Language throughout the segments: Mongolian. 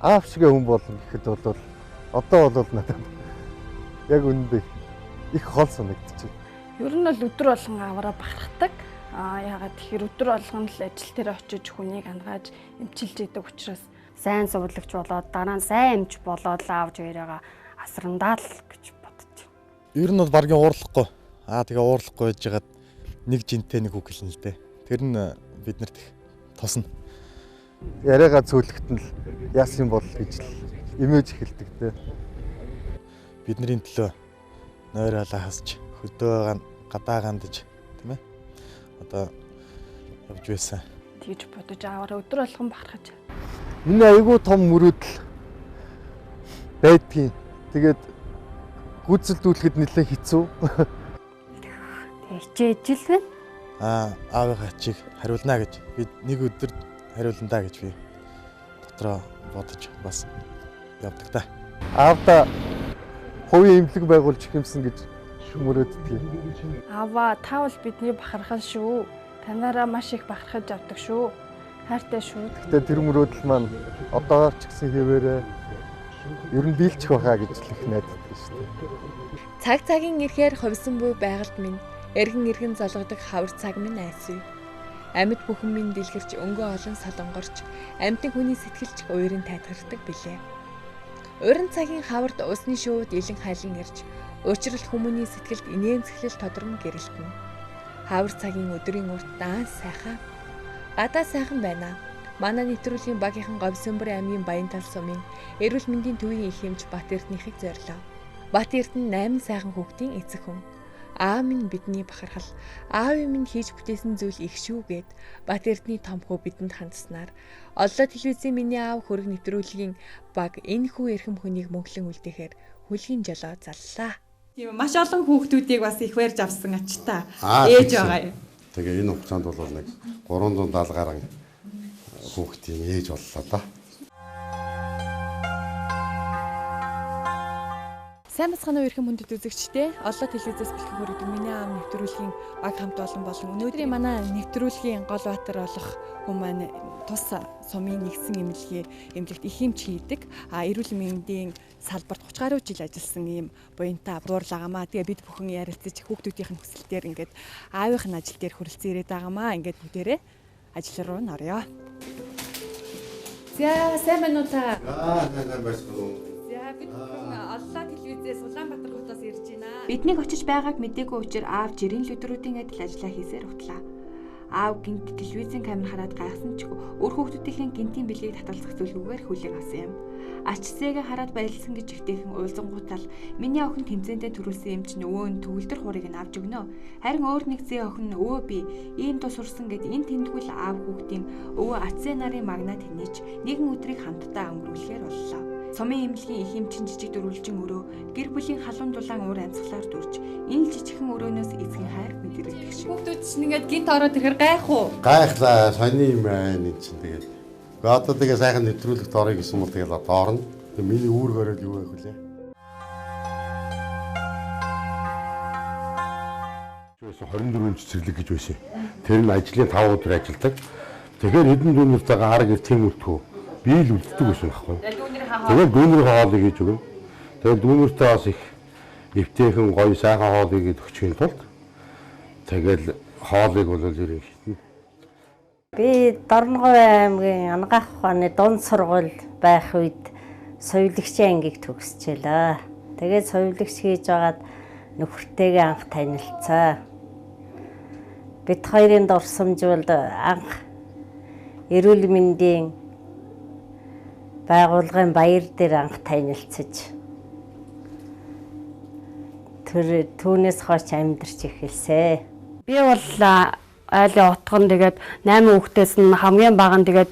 аав шиг хүн болно гэхэд бол одоо бол надад яг үнэндээ их хол санагдчих. Ер нь бол өдөр болгон аваараа бахархдаг. Яагаад тэгэхээр өдөр болгон л ажил дээр очиж хүнийг ангааж эмчилж идэг учраас сайн сувлагч болоод дараа нь сайн эмч болоод аавж яриагаа асрандаа л гэж бодож. Ер нь бол баргийн уурлахгүй. Тэгээ уурлахгүй байж байгаад нэг жинтэй нэг үг хэлнэ л дээ. Тэр нь биднэрт их тосно. Яриагаа цөөлөхтөн л яасан бол гэж л имиж эхэлдэг те. Бидний төлөө нойроо хасч хөдөө гадаа гандаж тийм ээ. Одоо явж байсан. Тэгж бодож аваараа өдөр болгон бахархаж. Миний айгүй том мөрөөдөл байдгийн. Тэгээд гүйцэлдүүлэхэд нэлээд хэцүү. Хичээж л байна. Аавынхаа ачийг хариулна гэж би нэг өдөр хариулна гэж би дотроо бодож бас явдаг та. Аавда хувийн эмнэлэг байгуулж ихэмсэн гэж мөрөөддөг. Аваа таавал бидний бахархан шүү. Танаараа маш их бахархаж авдаг шүү. Хайртай шүү. Гэтэ тэр мөрөөдөл маань одоогоор ч гэсэн хэвээрээ ер нь дийлчих байхаа гэж л их найддаг шүү дээ. Цаг цагийн ирэхээр хувьсан буй байгальд минь эргэн золгодог хавар цаг минь айсвэ. Амьд бүхэн минь дэлгэрч өнгө олон солонгорч амьтан хүний сэтгэлч уурын тайтгардаг билээ. Уран цагийн хавард усны шууд илэн хайлан ирж уучрал хүмүүний сэтгэлд инээмсэглэл тодорно гэрэлтэн. Хавар цагийн өдрийн урт даан сайхан. Гадаа сайхан байна. Манай нэвтрүүлгийн багийнхан Говьсөнбөр аймгийн Баянтал сумын эрүүл мэндийн төвийн их хэмж Бат Эрдэнэхийг зорилоо. Бат Эрдэнэ 8 сайхан хүүхдийн эцэг хүн. Аав минь бидний бахархал, аавын минь хийж бүтээсэн зүйл их шүү гэд Бат Эрдэнэний том хүү бидэнд хандснаар оллоо телевизийн миний аав хөрөг нэвтрүүлгийн баг энэ хүү эрхэм хүнийг мөнхлөн үлдээхээр хүлгийн жолоо заллаа. Тийм маш олон хүүхдүүдийг бас их барьж авсан ачтаа ээж байгаа юм. Тэгээ энэ хугацаанд бол нэг 370 гаруй хүүхдийн ээж боллоо да. Сайн бацгааны эрхэм хүндэт үзэгчдээ олоо телевизээс бэлтгэн хүргэдэг миний аав нэвтрүүлгийн баг хамт олон өнөөдрийн манай нэвтрүүлгийн гол баатар болох хүн маань тус сумын нэгсэн эмнэлэгт их хэмж хийдэг. Эрүүл мэндийн салбарт 30 гаруй жил ажилласан ийм буянтай буурлаагаамаа. Тэгээ бид бүхэн ярилцаж хүүхдүүдийн хүсэл дээр ингээд аавынхын ажил дээр хүрэлцэн ирээд байгаамаа. Ингээд бүгдээрээ ажил руу норё. За сайн байна уу та? Сайн байна. Бид бүхэн оллоо телевизээс Улаанбаатар хотоос ирж байна. Биднийг очиж байгааг мэдээгүй учраас аав жирийн өдрүүдийн адил ажиллаа хийсээр утлаа. Аав гинт телевизийн камер хараад гайхсан ч өөр хүүхдүүдийн гинтийн бэлгийг татгалзах зүйлгүйгээр хүлээн авсан юм. Ачсээгээ хараад баярлсан гэж ихтэйхэн уйлзангуутал миний охин тэмцээндээ төрүүлсэн юм чинь өвөө нь төгөлдөр хурыг нь авч өгнө. Харин өөр нэг зээ охин өвөө би ийм тус сурсан гэд энэ тэмдгүүл аав хүүхдийн өвөө ацсээ нарын магнат хийнэж нэгэн өдрийг хамтдаа өнгөрүүлэхээр боллоо. Сумын эмнэлгийн их эмчин жижиг дөрвөлжин өрөө гэр бүлийн халуун дулаан уур амьсгалаар дүрж энэ жижигхэн өрөөнөөс эцгийн хайр мэдэрдэг шиг. Хүүхдүүд чинь ингээд гинт ороод ирэхээр гайх уу? Гайхлаа, сони юм байна энэ чинь тэгээд. Одоо тэгээ сайхан нэвтрүүлэгт орё гэсэн бол тэгээд одоо орно. Тэгээ миний үүрэг ороод юу байх вүлээ? Жишээ 24 цэцэрлэг гэж байсан. Тэр нь ажлын 5 өдөр ажилладаг. Тэгэхээр хэдэн дүүнэртэйгээ арга гэр тэмүүлтгүү. Би л үлддэг байсан байхгүй. Тэгээд дүүнэрийн хоолыг хийж өгнө. Тэгээд дүүнэртэй бас их эвтэйхэн гоё сайхан хоолыг өгчхийн тулд тэгээд хоолыг бол ерөнхийдөө Би Дорногов аймгийн Ангаах ухааны дунд сургууль байх үед соёлогчийн ангийг төгсчихлээ. Тэгээд соёлогч хийж байгаад нөхөртэйгээ анх танилцсан. Бид хоёрын дурсамжуулд анх эрүүл мэндийн байгууллагын баяр дээр анх танилцж түүнээс хойш амьдарч эхэлсэн. Би бол айлын утган тэгээд 8 хүүхдээс нь хамгийн бага нь тэгээд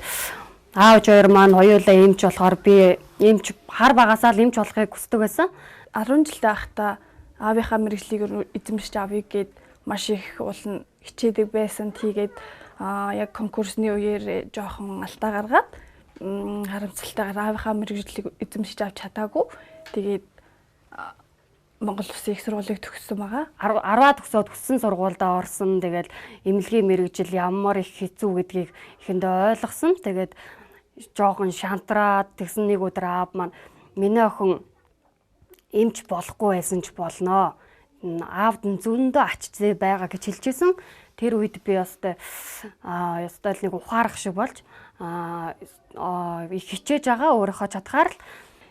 аав хоёр маань хоёулаа эмч болохоор би эмч хар багасаа л эмч болохыг хүсдэг байсан. 10 жилдээ байхдаа аавынхаа мэргэжлийг эзэмшиж авъя гэд маш их уулна хичээдэг байсан. Тэгээд яг конкурсны үеэр жоохон алдаа гаргаад харамсалтайгаар аавынхаа мэргэжлийг эзэмшиж авч чадаагүй. Тэгээд Монгол Улсын их сургуулийг төгссөн байгаа. 10-аа төгсөөд хүссэн сургуульдаа орсон. Тэгээд эмнэлгийн мэргэжил ямар их хэцүү гэдгийг эхэндээ ойлгосон. Тэгээд жоохон шантраад тэгсэн нэг өдөр аав маань миний охин эмч болохгүй байсан ч болноо. Аавд нь зөндөө ач зээ байгаа гэж хэлжсэн. Тэр үед би ястай нэг ухаарах шиг болж хичээж байгаа өөрийнхөө чадхаар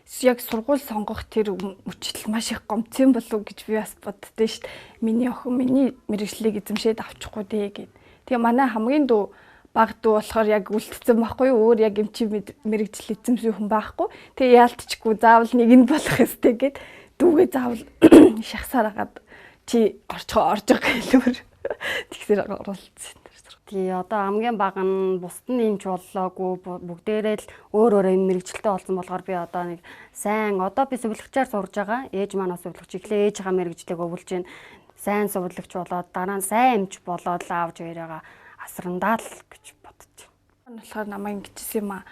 л яг сургууль сонгох тэр мөчтөл маш их гомцсон болов гэж би бас боддөө шүү дээ. Миний охин миний мэрэгжлийг эзэмшээд авчихгүй дээ гэд. Тэгээ манай хамгийн дүү баг дүү болохоор яг үлдсэн байхгүй юу? Өөр яг эмчи мэрэгжил эзэмших хүн байхгүй. Тэгээ яалтчгүй заавал нэг нь болох ёстой гэд дүүгээ заавал шахсаар хагаад чи орж байгаа хэлбэр тэгсээр оролцсон. Тий одоо хамгийн бага нь бусд нь эмч боллоогүй бүгдээрээ л өөр мэрэгчлээ болсон болохоор би одоо нэг сайн одоо би сувлагчаар сурж байгаа. Ээж маань сувлагч ихлэ ээжийнхаа мэрэгжлийг өвлж байна. Сайн сувлагч болоод дараа нь сайн эмч болоод л аавж хоёроо асрандаа л гэж бодож байна. Болохоор намайг ингэжсэн юм аа.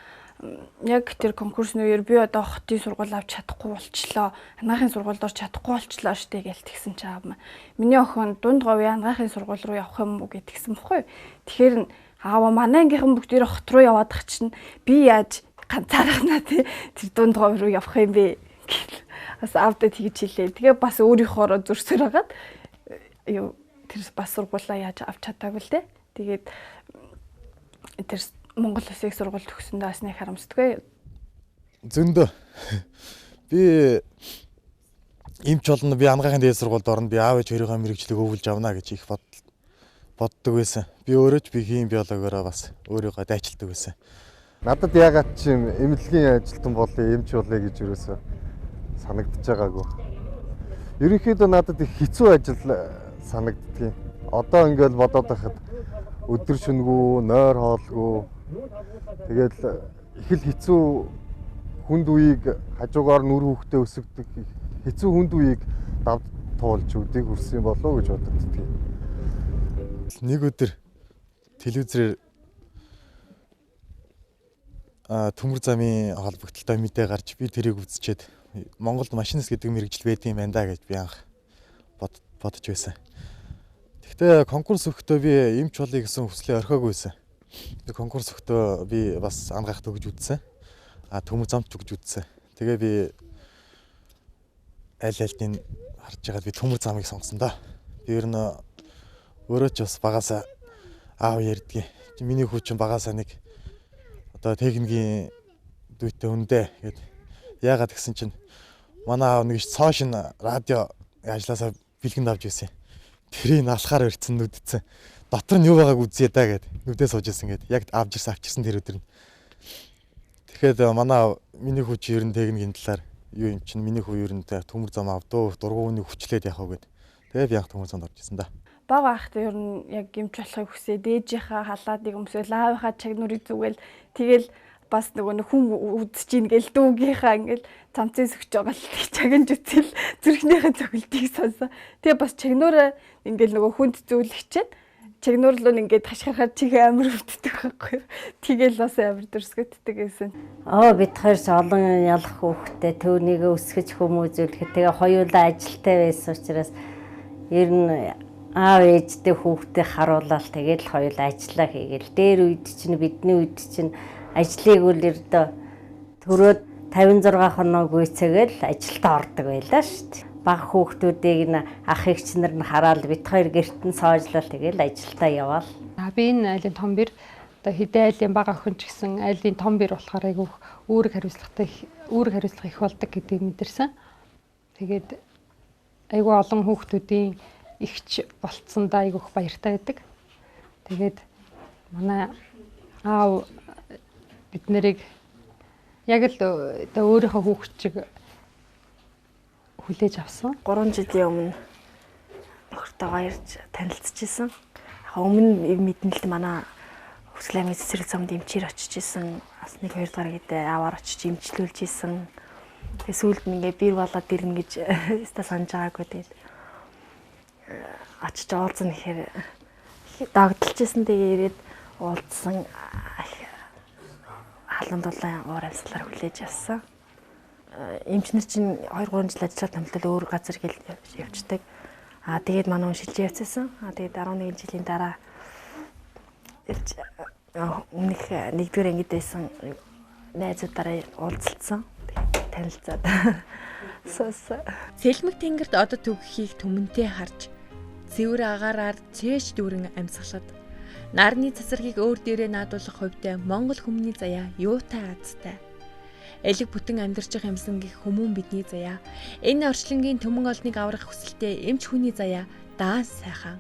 Яг тэр конкурсны үеэр би одоо хотын сургууль авч чадахгүй болчлоо. Анагаахын сургуульд орч чадахгүй болчлоо штэ гэж тэгсэн чи аав маань. Миний охин дунд говийн анагаахын сургууль руу явах юм уу гэдгсэн бохгүй. Тэгэхээр аава манай ангийнхан бүгдээр хот руу яваад тах чинь би яаж ганцаархнаа тэр дунд говь руу явах юм бэ гэл. Бас аавдаа тэгж хэлээ. Тэгээ бас өөрийнхоороо зөрсөр хагаад тэр бас сургуулаа яаж авч чадаагүй л дээ. Тэгээд тэр Монгол Улсын их сургууль төгсөндөө бас нэг харамсдаггүй. Зөндөө. Би эмч болно, би анагаахын дээд сургуульд орно, би аав ээж хоёроо мэрэгчлэг өвлж авна гэж их боддог байсан. Би өөрөө ч би хим биологиороо бас өөрийгөө дайчилдаг байсан. Надад ягаад ч юм эмнэлгийн ажилтан болъё, эмч болъё гэж юусоо санагдаж байгаагүй. Ерөнхийдөө надад их хэцүү ажил санагддгийг. Одоо ингээл бодоод байхад өдөр шөнөгүй, нойр хоолгүй. Тэгээд их л хэцүү хүнд үеийг хажуугаар нүр хүүхдээ өсгдөг хэцүү хүнд үеийг давд туулж өдийг хүрсэн болов гэж боддог. Нэг өдөр телевизээр төмөр замын холбогдолтой мэдээ гарч би тэрийг үзчихэд Монголд машинист гэдэг мэрэгжил байдсан юм байна да гэж би анх бодож байсан. Гэхдээ конкурс өгөхдөө би эмч болъё гэсэн хүслээ орхиогүй байсан. Конкурс өгөхдөө би бас ангаахт өгж үзсэн. Төмөр замт өгж үзсэн. Тэгээ би аль-альтын харж байгаад би төмөр замыг сонгосон да. Би ер нь өөрөө ч бас багасаа аав ярьдгийг. Миний хүү чинь багасаа нэг одоо техникийн дүйтэй хүндээ гэд яагаад гэсэн чинь манай аав нэг цоошин радио ажилласаа бэлгэнд авч ирсэн. Тэрийг алхаар өрцөн нүдцэн. Дотор нь юу байгааг үзье да гэд нүдээ сууж ирсэн гэд яг авчирсан тэр өдөр нь. Тэгэхэд манай миний хүү чи ер нь техникийн талаар юу юм чинь миний хүү ер нь төмөр зам авдуу дургууны хүчлээд явах гэд. Тэгээ би анх төмөр замд орж ирсэн да. Бага ахт ер нь яг гэмч болохыг хүсээ дээжийнхаа халаадыг өмсөөл аавынхаа чагнуурыг зүгээл тэгэл бас нөгөө хүн үдсэж ийн гэл дүүгийнхаа ингээл цамцын сөгч байгаа л чагнж үтэл зүрхнийхээ цогөлтийг сонсон. Тэгээ бас чагнуураа ингээл нөгөө хүнд зүүлгчээд чагнуур руу ингээд хашгирахаар чиг амар өвддөг байхгүй. Тэгэл бас амар дөрсгөддөг гэсэн. Бид хоёр олон ялах хүүхдээ төвнийг өсгөж хүмүүжүүлэхэд тэгээ хоёулаа ажилтай байсан учраас ер нь аав ээжтэй хүүхдээ харуулаад тэгээд л хоёулаа ажиллаа хийгээл. Дээр үед чинь бидний үед чинь ажлыг үл ердөө төрөөд 56 хоног гүйцээгээл ажилдаа ордог байлаа шүү дээ. Бага хүүхдүүдийг н ах эгч нар нь хараад бит хоёр гэртэн соожлол тэгэл ажилдаа яваал. Би энэ айлын том бэр одоо хэдэн айлын бага охин ч гэсэн айлын том бэр болохоор айгүй үүрэг хариуцлага их болдог гэдгийг мэдэрсэн. Тэгээд айгүй олон хүүхдүүдийн ихч болцсондоо айгүй их баяртай байдаг. Тэгээд манай аав бид нарыг яг л өөрийнхөө хүүхчиг хүлээж авсан. 3 жилийн өмнө нөхөртөөгөө ирж танилцчихсан. Өмнө мэднэлд манай хүсэл амьд цэцэрлэг замд эмчээр очиж исэн. Бас 1-2 дахь гэдэг аваар очиж эмчлүүлж исэн. Тэгээ сүүлд нь ингээ бэр болоод ирнэ гэж өстө санаж байгаагүй. Тэгээд очиж уулзна гэхээр догдолжсэн. Тэгээ ирээд уулзсан. Халуун дулаан уур амьсгалаар хүлээж авсан. Эмчнэр чинь 2-3 жил ажиллаад томтол өөр газар гэл явждаг. Тэгээд манай хүн шилжиж явцсан. Тэгээд 11 жилийн дараа өмнөх 1-р ангид байсан найзуудаараа уулзалцсан. Танилцаад. Сэлмэг тэнгэрт одод төгөхийг түмэнтэй харж цэвэр агаараар цээш дүүрэн амьсгалаад нарны цацрагийг өөр дээрээ наадуулах хувьд Монгол хүмүүний заяа юутай азтай. Элэг бүтэн амьдарч юмсан гих хүмүүн бидний заяа. Энэ орчлонгийн төмөн олныг аврах хүсэлтэй эмч хүний заяа даан сайхан.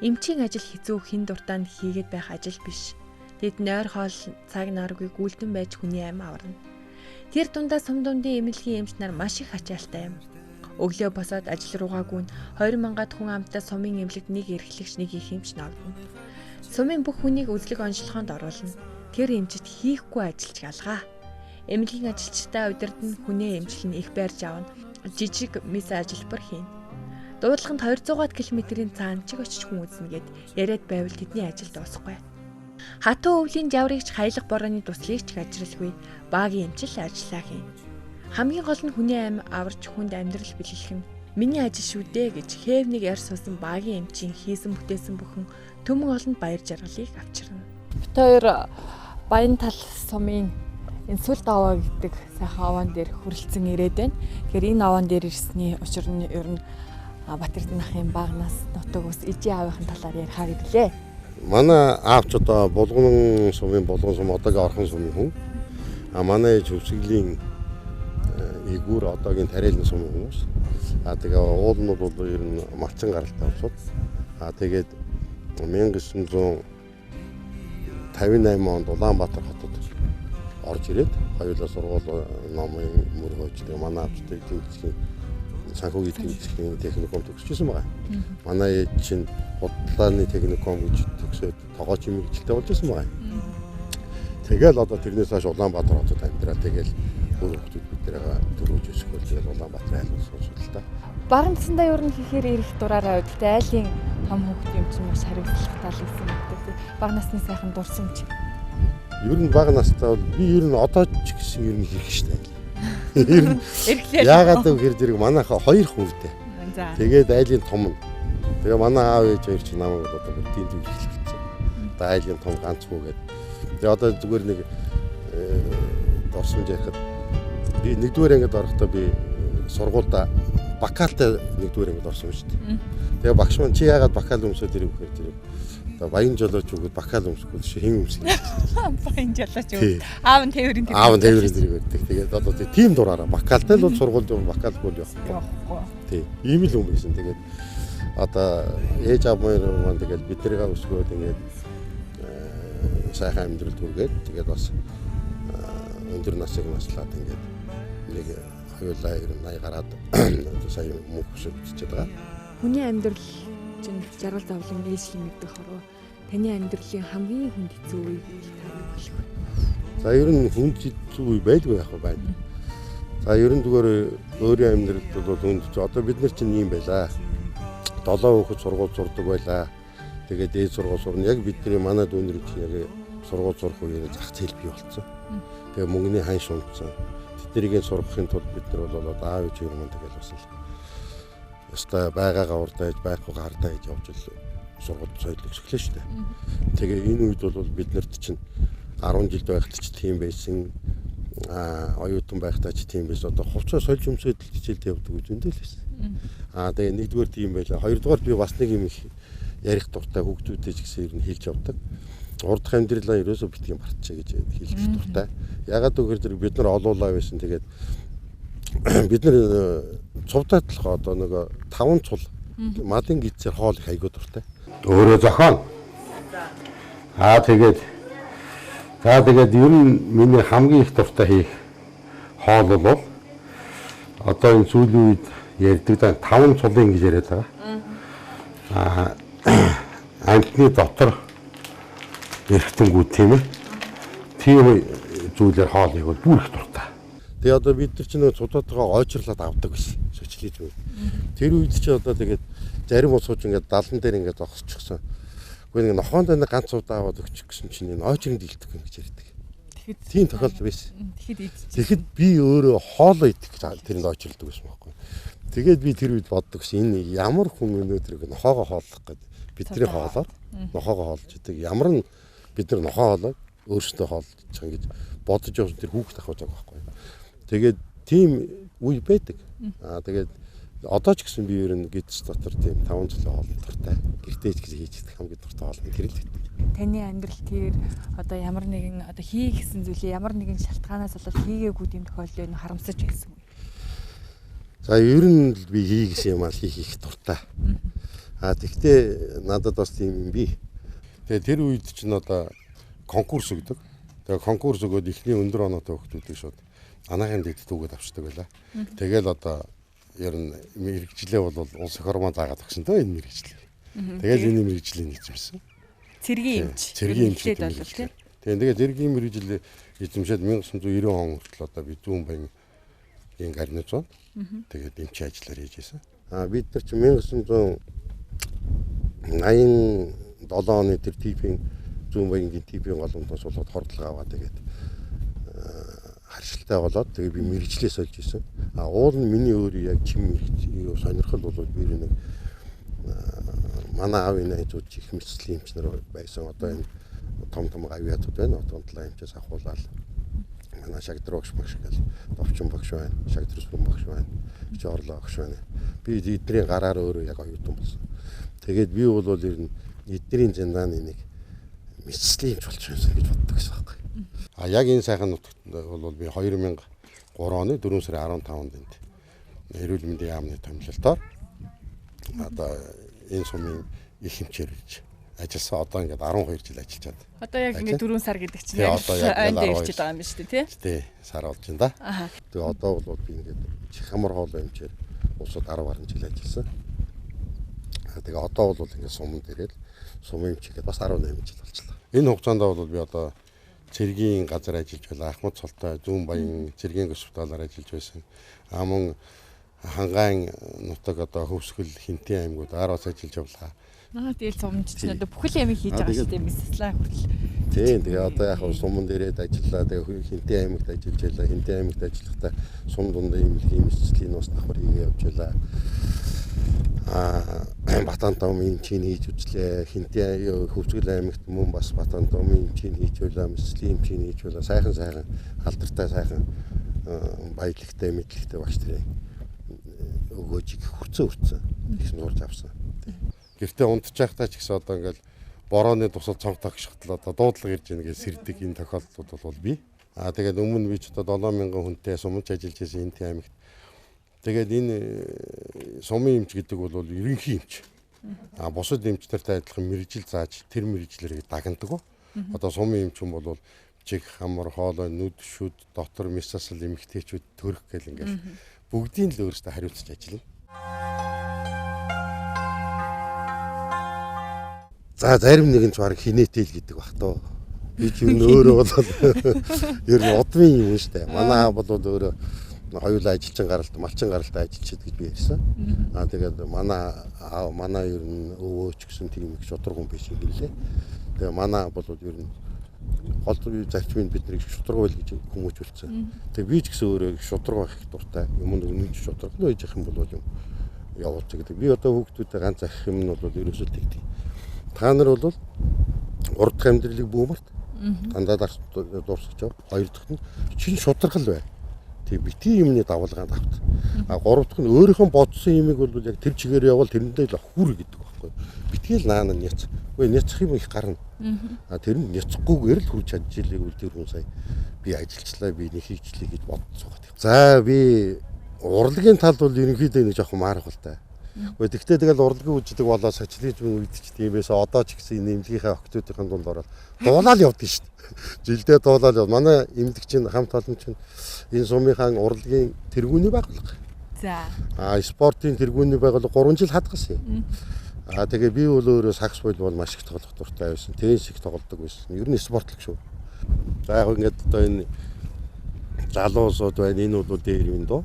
Эмчийн ажил хэцүү хин дуртаанд хийгээд байх ажил биш. Тэд нойр хоол цаг наргүй гүйлтэн байж хүний амь аварна. Тэр дундаа сум дундын эмнэлгийн эмч нар маш их ачаалтай юм. Өглөө босоод ажил руугаа гүн 20,000-аад хүн амтаа сумын эмнэлэгт нэг эрхлэгч нэг их эмч навдна. Сумын бүх хүнийг үзлэг онцлогоонд оруулна. Тэр эмчит хийхгүй ажилч алгаа. Эмнэлгийн ажилчдаа удирдан хүнээ эмчилнэ их байрж авна. Жижиг мис ажилбар хийн. Дуудлаганд 200-аад км-ийн цаана чиг очиж хүн үзнэ гэд яриад байвал тэдний ажил дуусахгүй. Хатуу өвлийн жаврыгч хаялга борооны туслыг ч ажирлгүй. Баагийн эмчил ажиллаа хийн. Хамгийн гол нь хүний амь аварч хүнд амьдрал бэлгэлэх нь миний ажил шүү дээ гэж хээвнийг яар суусан баагийн эмчийн хийсэн бүтээсэн бүхэн төмөн олонд баяр жаргалыг авчирна. Бид хоёр Баян тал сумын инсулт аваа гэдэг сайхан аваан дээр хүрэлцэн ирээд байна. Тэгэхээр энэ аваан дээр ирсний учир нь ер нь Батэрдэнахын багнаас нутаг ус ижи аавынхын талаар ярихаар ирлээ. Манай аавч одоо Булган сумын Булган сум одоогийн Орхон сумын хүн. Манай ээж Хөвсгөлийн игүүр одоогийн Тариалан сумын хүмүүс. Тэгээ уулнууд бол ер нь малчин гаралтай усуд. Тэгээд 1958 онд Улаанбаатар хотод орж ирээд хоёулаа сургууль номын мөр хойч тэгээ манай аавчтай төвчгийн санхүүгийн төвчгийн техникум төгсөжсэн байгаа. Манай ээж чинь бодлооны техникум гэж төгсөөд тогооч юм хичээлтэй болж байсан байгаа. Тэгэл одоо тэрнээс хойш Улаанбаатар хотод амьдраа. Тэгэл өөр хүмүүс биднийгээ төрөөж өсгөл тэгэл Улаанбаатар айлын суусал та. Баган цэндээ ер нь хийхээр ирэх дураараа үүдтэй айлын том хүүхд юм чинь маш хариуцлах тал гэсэн үг. Бага насны сайхан дурсамж. Ер нь бага настай бол би ер нь одоо ч гэсэн ер нь хийх штэ. Ер нь яагаад гэвэл зэрэг манайхаа хоёр хүүтэй. Тэгээд айлын том нь. Тэгээ манай аав ээж хоёр ч намайг одоо тийм хэлчихсэн. Одоо айлын том ганц хүү гэдэг. Тэгээ одоо зүгээр нэг дурсамж ярихад би нэгдүгээр ангид орохдоо би сургуультай бакалтай нэгдүгээр ангид орсон шүү дээ. Тэгээ багш маань чи яагаад бакал өмсөд ирэх вэ гэхээр одоо баян жолооч өгөөд бакал өмсөхгүй хэн өмсгөө. Баян жолооч өгөөд аав нь тээврийн тэр. Аав нь тээврийн тэр гэдэг. Тэгээд одоо тийм дураараа бакалтай л бол сургуульд бакалгүй явахгүй. Тий. Ийм л юм байсан. Тэгээд одоо ээж аав маань тэгээд биднийгээ өсгөөд ингээд сайхан амьдрал түргээд тэгээд бас өндөр насыг наслаад ингээд нэг хоёулаа 80 гараад сая мөнх өсөж байгаа. Хүний амьдрал чинь жаргал зовлон ээжлэн мэдэх хороо таны амьдралын хамгийн хүнд хэцүү үе болох вэ? За ер нь хүнд хэцүү үе байлгүй яах вэ байна. За ер нь зүгээр өөрийн амьдралд бол хүнд ч одоо бид нар чинь юм байлаа. 7 хүүхэд сургууль сурдаг байлаа. Тэгээд дээд сургууль сурна. Яг бидний манай дүүнэр чинь яг сургууль сурах үеэр зах зээл бий болсон. Тэгээ мөнгөний хань шунцсан. Тэднийг сургахын тулд бид нар бол аав ээж юм тэгэл бас л өстой байгаагаа урдаж байхгүй гардаа гэж явж л сургууль соёл өсгөлээ шүү дээ. Тэгээ энэ үед бол бид нарт чинь 10 жил байхад ч тийм байсан. Оюутан байхдаа ч тийм байсан. Одоо хувцас сольж өмсөд л хичээлд явдаг гэж зөндөл байсан. Тэгээ нэгдүгээр тийм байлаа. Хоёрдугаар би бас нэг юм их ярих дуртай хүүхдүүдтэй ч гэсэн ер нь хэлж явдаг. Урдах амьдралаа ерөөсөө битгий мартчихъя гэж хэлж дуртай. Ягаад гэвэл бид нар олуулаа байсан. Тэгээд бид нар цувтаатлах одоо нэг 5 цул малын гидсээр хоол их айгуу дуртай. Өөрөө зохион. Тэгээд ер нь миний хамгийн их дуртай хийх хоол бол одоо энэ сүүлийн үед ярьдаг 5 цулын гэж яриад байгаа. Амтны дотор эргэтэнгүүд тийм ээ. Тийм зүйлээр хоолыг бол бүр их дуртай. Тэгээ одоо бид нар чинь цудаатайгаа ойчрлаад авдаг гэсэн сочлиж байна. Тэр үед чи одоо тэгээд зарим усууч ингээд 70 дээр ингээд зогсчихсон. Гэхдээ нэг нохоонд нэг ганц удаа аваад өгчих гэсэн чинь энэ ойчрын дийлдэг юм гэж ярьдаг. Тийм тохиолдол байсан. Тэгэхэд би өөрөө хоолоо идэх гэж тэрэнд ойчрлдаг байсан байхгүй. Тэгээд би тэр үед боддог шин энэ ямар хүн өнөөдөр нохоогоо хооллох гэдэг бидний хоолоор нохоогоо хоолж идэг. Ямар нь бид нар нохоо хоолоо өөрсдөө хоолж байгаа гэж бодож явсан тэр хүүхд ахуй цаг байхгүй. Тэгээд тийм үе байдаг. Тэгээд одоо ч гэсэн би ер нь гидс дотор тийм 5 жилийн хоолны дуртай. Гэртээ ч гэсэн хийж идэх хамгийн дуртай хоол тэр л байдаг. Таны амьдрал тэр одоо ямар нэгэн одоо хий гэсэн зүйлээ ямар нэгэн шалтгаанаас болоод хийгээгүй тийм тохиолдолд харамсаж байсан үү? За ер нь би хий гэсэн юм аа хийх дуртай. Тэгтээ надад бас тийм юм би. Тэгээ тэр үед чинь одоо конкурс өгдөг. Тэгээ конкурс өгөөд ихний өндөр оноотой хүүхдүүдийг шууд анаахын дэд түүгээд авчдаг байлаа. Тэгэл одоо ер нь мэрэгжлээ бол улс эх хормон заагаад өгсөн тоо энэ мэрэгжлээ. Тэгэл энэ мэрэгжлийн эзэмсэн. Цэргийн эмч. Цэргийн эмч бол тийм. Тэгээ цэргийн мэрэгжил эзэмшээд 1990 он хүртэл одоо би Зүүн Баянгийн гарнизон тэгээд эмчийн ажиллаар хийж байсан. Бид нар чи 1987 оны тэр типийн Зүүн Баянгийн типийн голомтоос болоод хордлого аваад тэгээд харшилтай болоод тэгээд би мэрэгчлээс олж исэн. Уул нь миний өөрөө яг чим мэрэгч сонирхол бол би нэг манай аавын найзууд их мэдлэгийн эмч нар байсан. Одоо энэ том авиатууд байна. Одоонтлаа эмчээс ахуулаад манай шагдар багш гэл товчин багш байна. Шагдар сүрэн багш байна. Чи орлоо багш байна. Би эдний гараар өөрөө яг оюутан болсон. Тэгээд би бол ер нь эдний зэндааны нэг мэдлэгийн эмч болж байсан гэж боддог гэсэн байхгүй. Яг энэ сайхан нутагт бол би 2003 оны 4 сарын 15-нд энд эрүүл мэндийн яамны томилолтоор одоо энэ сумын их хэмчээр гэж ажилласан. Одоо ингээд 12 жил ажиллаад. Одоо яг ингээд 4 сар гэдэг чинь яг ойнд ирж байгаа юм байна шүү дээ, тий? Сар болж байна да. Тэгээ одоо бол би ингээд Чихамар хоолой хэмчээр улсад 10 гаруй жил ажилласан. Тэгээ одоо бол ингээд суманд ирээд сумын хэмчээгээд бас 18 жил болчихлоо. Энэ хугацаанд бол би одоо цэргийн газар ажиллаж байлаа. Ахмад цолтой Зүүн Баян цэргийн госпиталаар ажиллаж байсан. Мөн Хангаан нутаг одоо Хөвсгөл Хинтэн аймагуд араас ажиллаж явлаа. Тэгэл сумч чинь одоо бүхэл ямиг хийж байгаа шүү дээ Мисслаа хүртэл. Тийм тэгээ одоо яг суманд ирээд ажиллаа. Тэгээ Хинтэн аймагт ажиллаж байлаа. Хинтэн аймагт ажиллахдаа сум дундаа ийм мэдлэгийн ус давхар хийгээ явж байлаа. Батан томын чинь хийж үзлээ. Хинтэн Хөвсгөл аймагт мөн бас Батан томын чинь хийж байлаа. Мэдлэгийн чинь хийж байлаа. Сайхан алдартай сайхан баялагтай мэдлэгтэй багш нарыг өгөөж хүрцэн гэсэн нуурж авсан. Гэхдээ унтчихтаа ч гэсэн одоо ингээл борооны тусал цонх тогшхтол одоо дуудлага ирж ийн гэж сэрдэг энэ тохиолдлууд бол бий. Тэгээд өмнө би ч одоо 7000 хүнтэй сумч ажиллаж байсан энэ аймагт. Тэгээд энэ сумын эмч гэдэг бол ерөнхий эмч. Бусад эмч нартай адилхан мэрэгжил зааж тэр мэрэгжлэрийг дагнадаг. Одоо сумын эмч хүн бол чих хамар хоолой нүд шүд дотор мисасл эмэгтэйчүүд төрөх гэл ингээл бүгдийн л өөрөөсөө хариуцж ажиллана. За зарим нэгэн ч баг хинээтэл гэдэг бах тоо. Би ч юу өөрөө бол ер нь удмын юм шүү дээ. Манай бол өөрөө хоёулаа ажилчин гаралт, малчин гаралт ажиллаж гэж би ярьсан. Тэгээд манай ер нь өвөөч гэсэн тийм их шударгун биш юм гэлээ. Тэгээ манай бол ер нь гол зарчмын биднийг шударга байл гэж хүмүүжүүлсэн. Тэгээ би ч гэсэн өөрөө шударга байх дуртай. Юм нэг шударга л байж их юм бол юм явуулж гэдэг. Би одоо хүүхдүүдэд ганц ахих юм нь бол ерөөсөө тэгдэг. Та нар бол 3 дахь амьдралыг бүүмэрт дандаа дуусгаж байгаа. 2 дахь нь чинь шударга л бай. Тэгээ бити юмны давалгаанд авт. 3 дахь нь өөрийнхөө бодсон юмыг бол яг тэр чигээр явбал тэрэндээ л хүр гэдэг байхгүй. Битгээл наана няц. Үгүй няцах юм их гарна. Тэр нь няцахгүйгээр л хүрч чадж илээг үл тэр хүн сая би ажиллажлаа би нэг хийчлээ гэж бодсон байгаа. За би урлагийн тал бол ерөнхийдөө нэг жоохон маархалтай. Гэхдээ тэгтээ тэгэл урлагийн үждэг болоо социализмын үед ч тийм байсан. Одоо ч гэсэн нэмлэгийнхээ охтуудын дунд ороод дуулаад явдаг шүү дээ. Жилдээ дуулаад яв. Манай эмдэгчин хамт олон чинь энэ сумынхаа урлагийн тэргүүний байгууллага. За. Спортын тэргүүний байгууллага 3 жил хадгалсан юм. Тэгээ би бол өөрөө сакс бол маш их тоглох дуртай байсан. Теннис их тоглодог байсан. Ер нь спортлог шүү. За яг ингээд одоо энэ залуусууд байна. Энэ бол дээр юм доо.